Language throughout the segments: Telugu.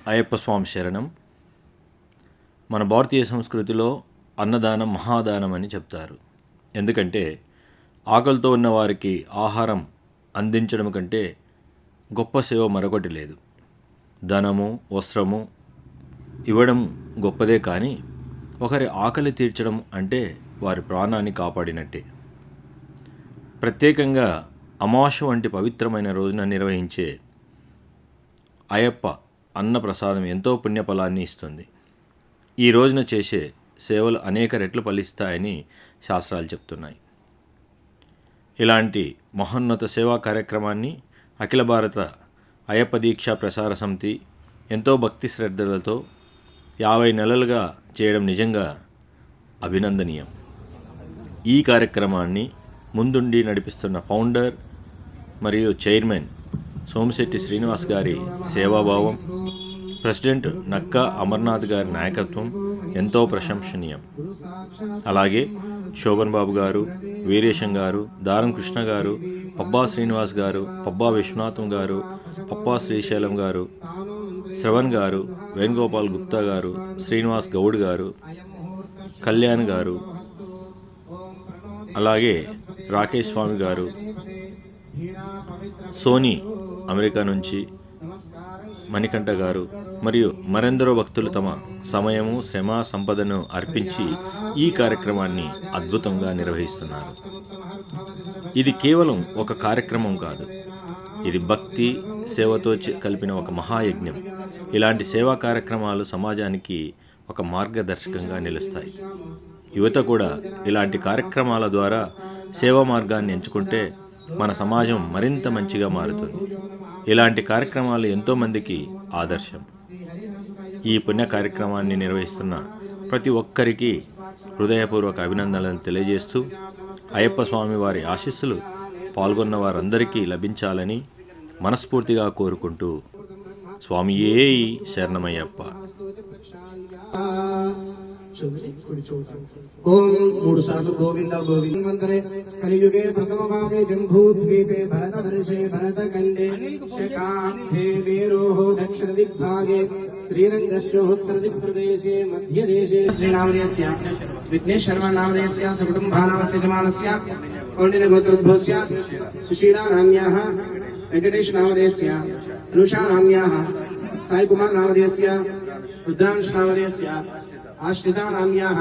అయ్యప్ప స్వామి శరణం. మన భారతీయ సంస్కృతిలో అన్నదానం మహాదానం అని చెప్తారు. ఎందుకంటే ఆకలితో ఉన్న వారికి ఆహారం అందించడం కంటే గొప్ప సేవ మరొకటి లేదు. ధనము, వస్త్రము ఇవ్వడం గొప్పదే, కానీ ఒకరి ఆకలి తీర్చడం అంటే వారి ప్రాణాన్ని కాపాడినట్టే. ప్రత్యేకంగా అమావాస్య వంటి పవిత్రమైన రోజున నిర్వహించే అయ్యప్ప అన్న ప్రసాదం ఎంతో పుణ్యఫలాన్ని ఇస్తుంది. ఈ రోజున చేసే సేవలు అనేక రెట్లు ఫలిస్తాయని శాస్త్రాలు చెప్తున్నాయి. ఇలాంటి మహోన్నత సేవా కార్యక్రమాన్ని అఖిల భారత అయ్యప్ప దీక్షా ప్రసార సమితి ఎంతో భక్తి శ్రద్ధలతో 50 నెలలుగా చేయడం నిజంగా అభినందనీయం. ఈ కార్యక్రమాన్ని ముందుండి నడిపిస్తున్న ఫౌండర్ మరియు చైర్మన్ సోమిశెట్టి శ్రీనివాస్ గారి సేవాభావం, ప్రెసిడెంట్ నక్కా అమర్నాథ్ గారి నాయకత్వం ఎంతో ప్రశంసనీయం. అలాగే శోభన్ బాబు గారు, వీరేశం గారు, దారం కృష్ణ గారు, పబ్బా శ్రీనివాస్ గారు, పబ్బా విశ్వనాథం గారు, పబ్బా శ్రీశైలం గారు, శ్రవణ్ గారు, వేణుగోపాల్ గుప్తా గారు, శ్రీనివాస్ గౌడ్ గారు, కళ్యాణ్ గారు, అలాగే రాకేష్ స్వామి గారు, సోనీ అమెరికా నుంచి మణికంఠ గారు మరియు మరెందరో భక్తులు తమ సమయము, శ్రమ, సంపదను అర్పించి ఈ కార్యక్రమాన్ని అద్భుతంగా నిర్వహిస్తున్నారు. ఇది కేవలం ఒక కార్యక్రమం కాదు, ఇది భక్తి, సేవతో కలిపిన ఒక మహాయజ్ఞం. ఇలాంటి సేవా కార్యక్రమాలు సమాజానికి ఒక మార్గదర్శకంగా నిలుస్తాయి. యువత కూడా ఇలాంటి కార్యక్రమాల ద్వారా సేవా మార్గాన్ని ఎంచుకుంటే మన సమాజం మరింత మంచిగా మారుతుంది. ఇలాంటి కార్యక్రమాలు ఎంతోమందికి ఆదర్శం. ఈ పుణ్య కార్యక్రమాన్ని నిర్వహిస్తున్న ప్రతి ఒక్కరికి హృదయపూర్వక అభినందనలు తెలియజేస్తూ, అయ్యప్ప స్వామి వారి ఆశీస్సులు పాల్గొన్న వారందరికీ లభించాలని మనస్ఫూర్తిగా కోరుకుంటూ, స్వామియే శరణమయ్యప్ప. ఓం మూడు సార్లు గోవింద గోవింద మంత్రే. కలియుగే ప్రథమపాదే జంబూద్వీపే భరతవర్షే భరతఖండే శకాంతే మేరోః దక్షిణ దిగ్భాగే శ్రీరంగస్యోత్తర దిక్ప్రదేశే మధ్యదేశే శ్రీనామదేస్య విఘ్నేశ్ శర్మ నామదేస్య సకుటుంబానామస్య యజమానస్య కౌండిన్య గోత్రోద్భవస్య సుశీలా నామ్యాః వెంకటేశ్ నామదేస్య అనుషా నామ్యాః సాయి కుమార్ నామదేస్య రుద్రాంశ నామదేస్య आश्रिता नाम्याः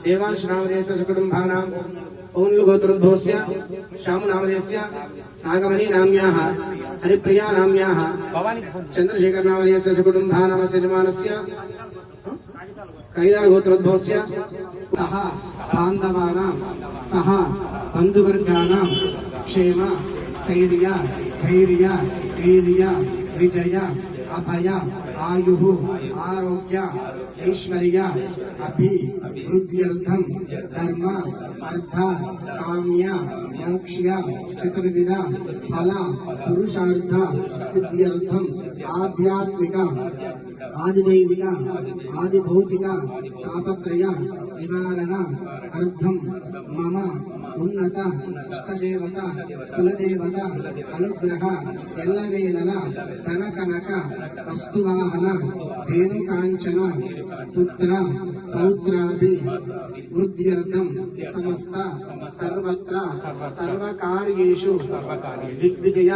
देवांश नामदेस्य सकुटुम्बानाम् पौन्ल गोत्रोद्भवस्य श्याम नामदेस्य नागमणि नाम्याः हरिप्रिया नाम्याः चन्द्रशेखर नामदेस्य सकुटुम्बानामस्य यजमानस्य कैदार गोत्रोद्भवस्य सह बान्धवानां सह बन्धुवर्गाणां क्षेम स्थैर्य धैर्य वीर्य विजय अभय आयुः आरोग्य ऐश्वर्य अभिवृद्ध्यर्थं धर्म अर्थ काम्य मोक्ष चतुर्विध फल पुरुषार्थ सिद्ध्यर्थं आध्यात्मिक आदिदैविक आदिभौतिक तापत्रय निवारण अर्थं मम उन्नत इष्टदेवता कुलदेवता अनुग्रह एल्लवेलल कनकनक वस्तुवाहन धेनुकांचन पुत्र पौत्राभि वृद्ध्यर्थं समस्त सर्वत्र सर्वकार्येषु दिग्विजय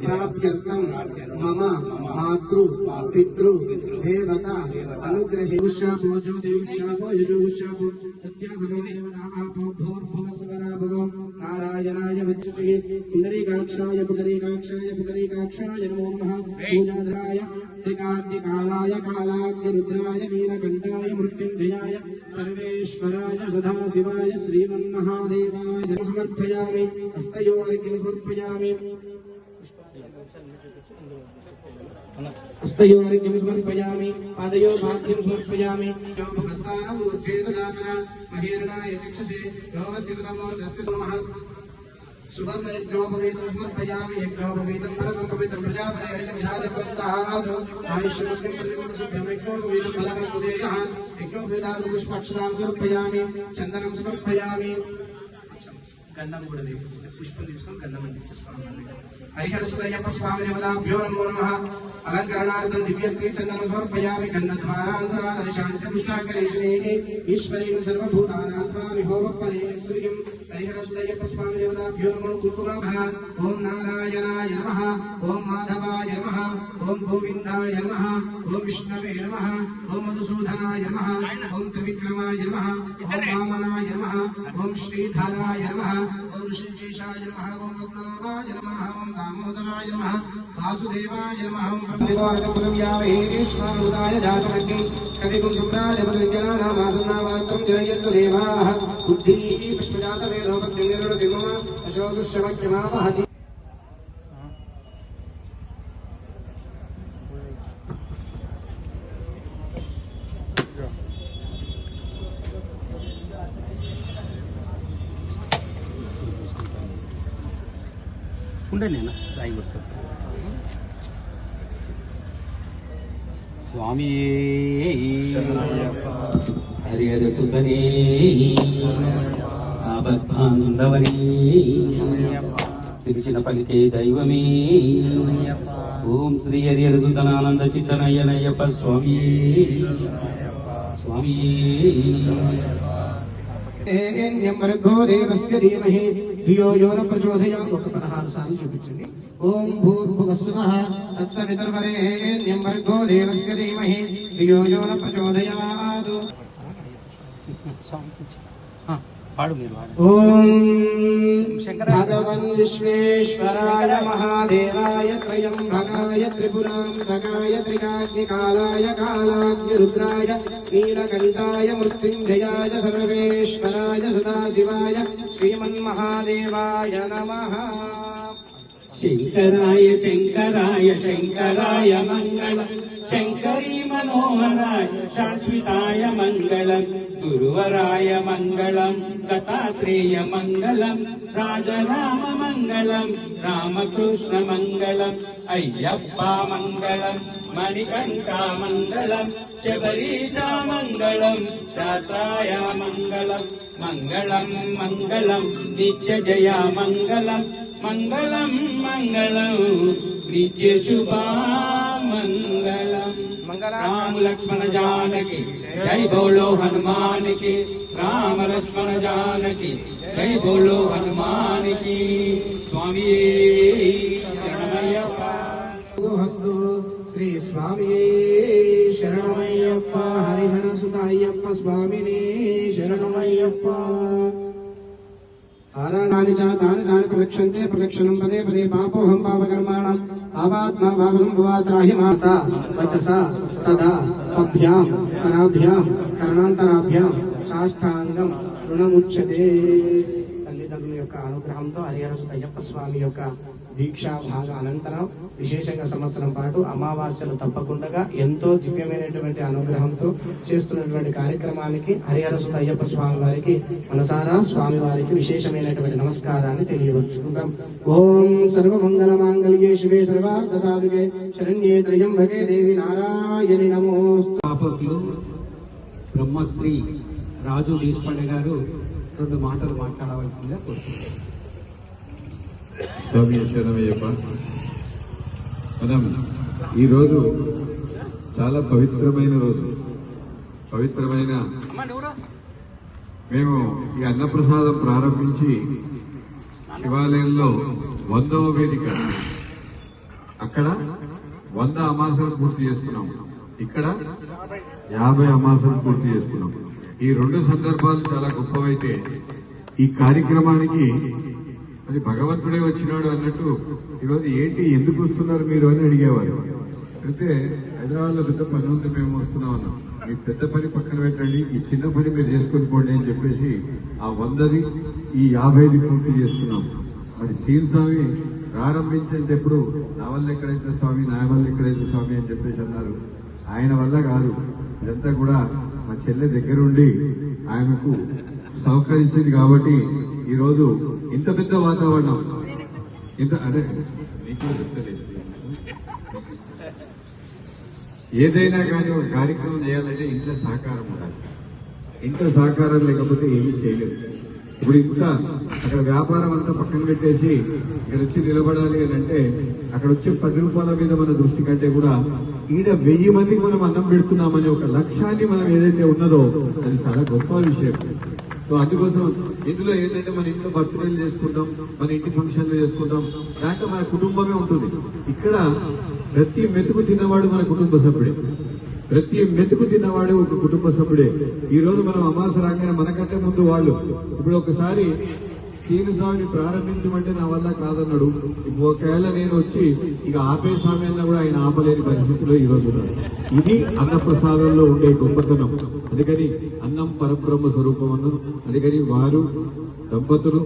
प्राप्त्यर्थं मम मातृ पितृ देवता अनुग्रहे उषाभोजो देवशाभो यजुषाभो सत्याभो देवताभो भूर्भुवस्वराभो नारायणाय विद्युते पुंडरीकाक्षाय पुंडरीकाक्षाय पुंडरीकाक्षाय नमो नमः पूजाद्राय श्रीकान्तिकालाय कालाग्निरुद्राय नीलकण्ठाय मृत्युञ्जयाय सर्वेश्वराय सदाशिवाय श्रीमन्महादेवाय समर्पयामि हस्तयोर्घ्यं समर्पयामि हस्तयोर्घ्यं समर्पयामि पादयोर्घ्यं समर्पयामि यो भस्तानम् ऊर्ध्वेददातर महेरणाय चक्षुषे योगसिवतमोर्धस्य नमः सुवर्ण यज्ञोपवीतं समर्पयामि यज्ञोपवीतं परमं पवित्रं प्रजापतिर्यं शाजपुरस्तात् आयुष्यमुक्तिं प्रतिमुक्तिं यज्ञोपवीतं फलमस्तुदेयः यज्ञोपवीतां पुष्पक्षतां समर्पयामि चन्दनं समर्पयामि గంధం కూడా వేసేసి పుష్పం తీసుకొని గంధం అందించేసుకోవాలి. హరిహర సుతయ్యప్ప స్వామి దేవతాభ్యో నమో నమః. అలంకరణార్థం దివ్య శ్రీ చందనం సమర్పయామి. గంధద్వారాంతరాదర్శాంతపుష్టాకరేషణే ఈశ్వరీం సర్వభూతానాత్మా విహోమపరే శ్రీం. హరిహర సుతయ్యప్ప స్వామి దేవతాభ్యో నమో కుర్కుమః. ఓం నారాయణాయ నమః. ఓం మాధవాయ నమః. ఓం గోవిందాయ నమః. ఓం విష్ణవే నమః. ఓం మధుసూదనాయ నమః. ఓం త్రివిక్రమాయ నమః. ఓం వామనాయ నమః. ఓం శ్రీధరాయ నమః. ఓం ఋషికేశాయ నమః. ఓం పద్మనాభాయ నమః. ఓం దామోదరాయ నమః. వాసుదేవాయ నమః. ఓం బ్రహ్మదేవాయ యావేశ్వరుదాయ జాతమగ్ని కవిగుం సుప్రాజపతిజనానామాసన్నామాత్రం జనయత్తు దేవాః. బుద్ధి పుష్పజాత వేదోపగ్ని నిరుడిమమ అశోకశ్రమక్యమావహతి. ఉండలేనా సాయి గుర్తు స్వామి హరిహర సుతనే ఆపద్బాంధవనే పిలిచిన పలికే దైవమే. ఓం శ్రీ హరిహర సుతనానంద చిత్తనయనయ్యప్ప స్వామి స్వామి. ర్గో దేవస్య ధీమహి ధియో యో న ప్రచోదయాత్. 16 సార్లు చూపించండి. ఓం భూర్భువస్సువః తత్సవితుర్వరేణ్యం భర్గో దేవస్య ధీమహి ధియో యో న ప్రచోదయాత్. పాడు మీరు. ఓం భగవన్ విశ్వేశ్వరాయ మహాదేవాయ త్రయంబకాయ త్రిపురాంతకాయ త్రికాగ్నికాలాయ కాలాగ్నిరుద్రాయ నీలకంఠాయ మృత్యుంజయాయ సర్వేశ్వరాయ సదాశివాయ శ్రీమన్మహాదేవాయ నమః. శంకరాయ శంకరాయ శంకరాయ మంగళం. శంకరీ మనోహరాయ శాశ్వతాయ మంగళం. గురువరాయ మంగళం. దత్తాత్రేయ మంగళం. రాజరామ మంగళం. రామకృష్ణ మంగళం. అయ్యప్ప మంగళం. మణికంఠ మంగళం. శబరీశ మంగళం. దాతాయ మంగళం. మంగళం మంగళం నిత్య జయ మంగళం. మంగళం మంగళం నిత్య శుభా మంగళం. రామ లక్ష్మణ జానకి జై బోలో హనుమాన్ కి. రామ లక్ష్మణ జానకి జై బోలో హనుమాన్ కి. స్వామి శరణమయ్యప్ప. శ్రీ స్వామి శరణమయ్యప్ప. హరిహర సుతాయ్యప్ప స్వామిని శరణమయ్యప్ప. ఆరణాని చ తాని తాని ప్రదక్షంతే ప్రదక్షిణం పదే పదే పాపోహం పాపకర్మాణం పాపాత్మా పాపం భవాత్రాహి మాసా వచసా సదా పభ్యాం కరాభ్యాం కర్ణాంతరాభ్యాం సాష్టాంగం రుణముచ్యతే. తల్లిదండ్రుల యొక్క అనుగ్రహంతో హరిహర సుతయ్యప్ప స్వామి యొక్క దీక్షా భాగ అనంతరం విశేషంగా సంవత్సరం పాటు అమావాస్యలు తప్పకుండా ఎంతో దివ్యమైనటువంటి అనుగ్రహంతో చేస్తున్నటువంటి కార్యక్రమానికి హరిహర సుతయ్యప్ప స్వామి వారికి మనసారా స్వామి వారికి విశేషమైనటువంటి నమస్కారాన్ని తెలియవచ్చుకుందాం. ఓం సర్వమంగళ మాంగళ్యే శివే సర్వార్థ సాధుకే శరణ్యే త్రయంబకే దేవి నారాయణి నమోస్తు. బ్రహ్మశ్రీ రాజు దేశపాండే గారు 2 మాటలు మాట్లాడవలసిందిగా కోరుతున్నాను. స్వామి శరణమయ్యప్ప. మనం ఈరోజు చాలా పవిత్రమైన రోజు. మేము ఈ అన్నప్రసాదం ప్రారంభించి శివాలయంలో 100వ వేదిక. అక్కడ 100 అమాసలు పూర్తి చేసుకున్నాం. ఇక్కడ 50 అమాసలు పూర్తి చేసుకున్నాం. ఈ 2 సందర్భాలు చాలా గొప్పవైతే ఈ కార్యక్రమానికి అది భగవంతుడే వచ్చినాడు అన్నట్టు ఈరోజు ఏంటి ఎందుకు వస్తున్నారు మీరు అని అడిగేవారు. అయితే హైదరాబాద్ లో పెద్ద పని ఉంది, మేము వస్తున్నాం అన్నాం. మీ పెద్ద పని పక్కన పెట్టండి, ఈ చిన్న పని మీరు చేసుకుని పోండి అని చెప్పేసి ఆ 100ది ఈ 50ది పూర్తి చేసుకున్నాం. మరి సీన్ స్వామి ప్రారంభించేటప్పుడు నా వల్ల ఎక్కడైతే స్వామి, నా వల్ల ఎక్కడైతే స్వామి అని చెప్పేసి అన్నారు. ఆయన వల్ల కాదు, ఇదంతా కూడా మా చెల్లె దగ్గరుండి ఆయనకు సహకరించింది కాబట్టి ఈరోజు ఇంత పెద్ద వాతావరణం, అదే నీకు చెప్తలేదు. ఏదైనా కానీ ఒక కార్యక్రమం చేయాలంటే ఇంట్లో సహకారం ఉండాలి. ఇంట్లో సహకారం లేకపోతే ఏమీ చేయలేదు. ఇప్పుడు ఇంత అక్కడ వ్యాపారం అంతా పక్కన పెట్టేసి ఇక్కడ వచ్చి నిలబడాలి అని అంటే అక్కడ వచ్చే 10 రూపాయల మీద మన దృష్టి కంటే కూడా ఈడ 1000 మందికి మనం అన్నం పెడుతున్నామనే ఒక లక్ష్యాన్ని మనం ఏదైతే ఉన్నదో అది చాలా గొప్ప విషయం. సో అందుకోసం ఇందులో ఏంటంటే మన ఇంట్లో బర్త్డేలు చేసుకుంటాం, మన ఇంటి ఫంక్షన్లు చేసుకుంటాం, దాంట్లో మన కుటుంబమే ఉంటుంది. ఇక్కడ ప్రతి మెతుకు తిన్నవాడు మన కుటుంబ సభ్యుడే, ప్రతి మెతుకు తిన్నవాడు ఒక కుటుంబ సభ్యుడే. ఈ రోజు మనం అమాస రాగానే మనకంటే ముందు వాళ్ళు ఇప్పుడు ఒకసారి సీను స్వామిని ప్రారంభించమంటే నా వల్ల కాదన్నాడు. ఒకవేళ నేను వచ్చి ఇక ఆపే స్వామి అన్నా కూడా ఆయన ఆపలేని పరిస్థితిలో ఈ రోజు ఉన్నాడు. ఇది అన్నప్రసాదంలో ఉండే గొప్పతనం. అందుకని అన్నం పరబ్రహ్మ స్వరూపం అన్నం. అందుకని వారు దంపతులు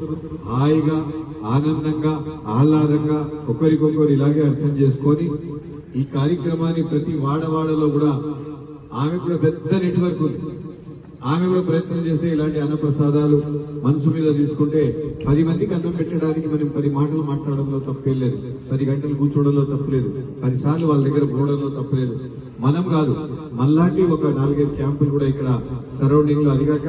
హాయిగా ఆనందంగా ఆహ్లాదంగా ఒకరికొకరు ఇలాగే అర్థం చేసుకొని ఈ కార్యక్రమాన్ని ప్రతి వాడవాడలో కూడా ఆమె కూడా పెద్ద నెట్వర్క్ ఉంది. ఆమె కూడా ప్రయత్నం చేస్తే ఇలాంటి అన్నప్రసాదాలు మనసు మీద తీసుకుంటే 10 మందికి అన్నం పెట్టడానికి మనం 10 మాటలు మాట్లాడడంలో తప్పేం లేదు, 10 గంటలు కూర్చోవడంలో తప్పలేదు, 10 సార్లు వాళ్ళ దగ్గర పోవడంలో తప్పలేదు. మనం కాదు, మనలాంటి ఒక 4-5 క్యాంపులు కూడా ఇక్కడ సరౌండింగ్ లో. అదిగాక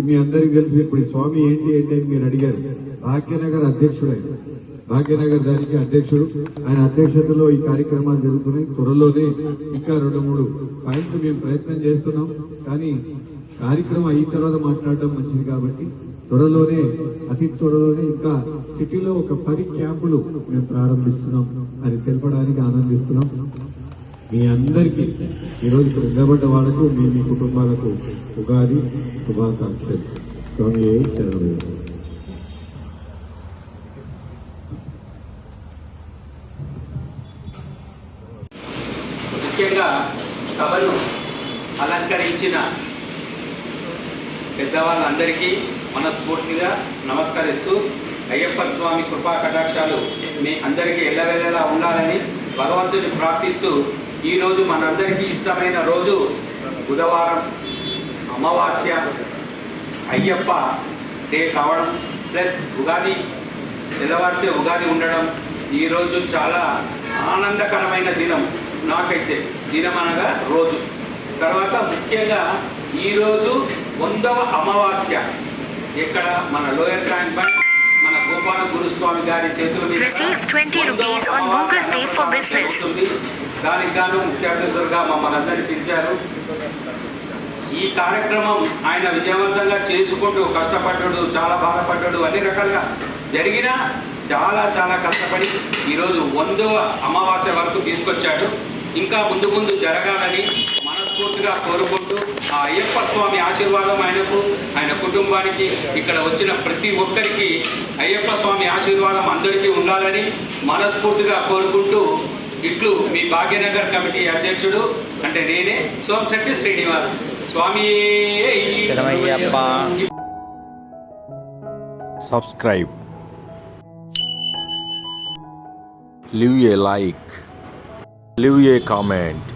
మీ అందరికీ తెలిసి ఇప్పుడు ఈ స్వామి ఏంటి అని మీరు అడిగారు. భాగ్యనగర్ అధ్యక్షుడు, భాగ్యనగర్ దానికి అధ్యక్షుడు. ఆయన అధ్యక్షతలో ఈ కార్యక్రమాలు జరుగుతున్నాయి. త్వరలోనే ఇంకా 2-3 పాయింట్లు మేము ప్రయత్నం చేస్తున్నాం. కానీ కార్యక్రమం అయిన తర్వాత మాట్లాడడం మంచిది కాబట్టి త్వరలోనే అతి త్వరలోనే ఇంకా సిటీలో ఒక 10 క్యాంపులు మేము ప్రారంభిస్తున్నాం అని తెలపడానికి ఆనందిస్తున్నాం. మీ అందరికీ ఈరోజు ఇక్కడ నిలబడ్డ వాళ్లకు మీ కుటుంబాలకు ఉగాది శుభాకాంక్షలు. స్వామి శరణు. ముఖ్యంగా సభను అలంకరించిన పెద్దవాళ్ళందరికీ మనస్ఫూర్తిగా నమస్కరిస్తూ అయ్యప్ప స్వామి కృపా కటాక్షాలు మీ అందరికీ ఎల్లవేళలా ఉండాలని భగవంతుని ప్రార్థిస్తూ ఈరోజు మనందరికీ ఇష్టమైన రోజు బుధవారం అమావాస్య అయ్యప్ప డే కావడం ప్లస్ ఉగాది తెల్లవారితే ఉగాది ఉండడం ఈరోజు చాలా ఆనందకరమైన దినం. నాకైతే దినం అనగా రోజు. తర్వాత ముఖ్యంగా ఈరోజు 100వ అమావాస్య ఇక్కడ మన లోయర్ ట్యాంక్ బండ్ మన గోపాల గురుస్వామి గారి చేతుల మీద దానికి గాను ముఖ్య అతిథులుగా మమ్మల్ని అందరినీ పిలిచారు. ఈ కార్యక్రమం ఆయన విజయవంతంగా చేసుకుంటూ కష్టపడ్డాడు, చాలా బాధపడ్డాడు, అన్ని రకాలుగా జరిగినా చాలా చాలా కష్టపడి ఈరోజు 100వ అమావాస్య వరకు తీసుకొచ్చాడు. ఇంకా ముందు ముందు జరగాలని మనస్ఫూర్తిగా కోరుకుంటూ ఆ అయ్యప్ప స్వామి ఆశీర్వాదం ఆయనకు, ఆయన కుటుంబానికి, ఇక్కడ వచ్చిన ప్రతి ఒక్కరికి అయ్యప్ప స్వామి ఆశీర్వాదం అందరికీ ఉండాలని మనస్ఫూర్తిగా కోరుకుంటూ ఇట్లు మీ భాగ్యనగర్ కమిటీ అధ్యక్షుడు అంటే నేనే సోమశెట్టి శ్రీనివాస్. స్వామి Subscribe, leave a like, leave a comment.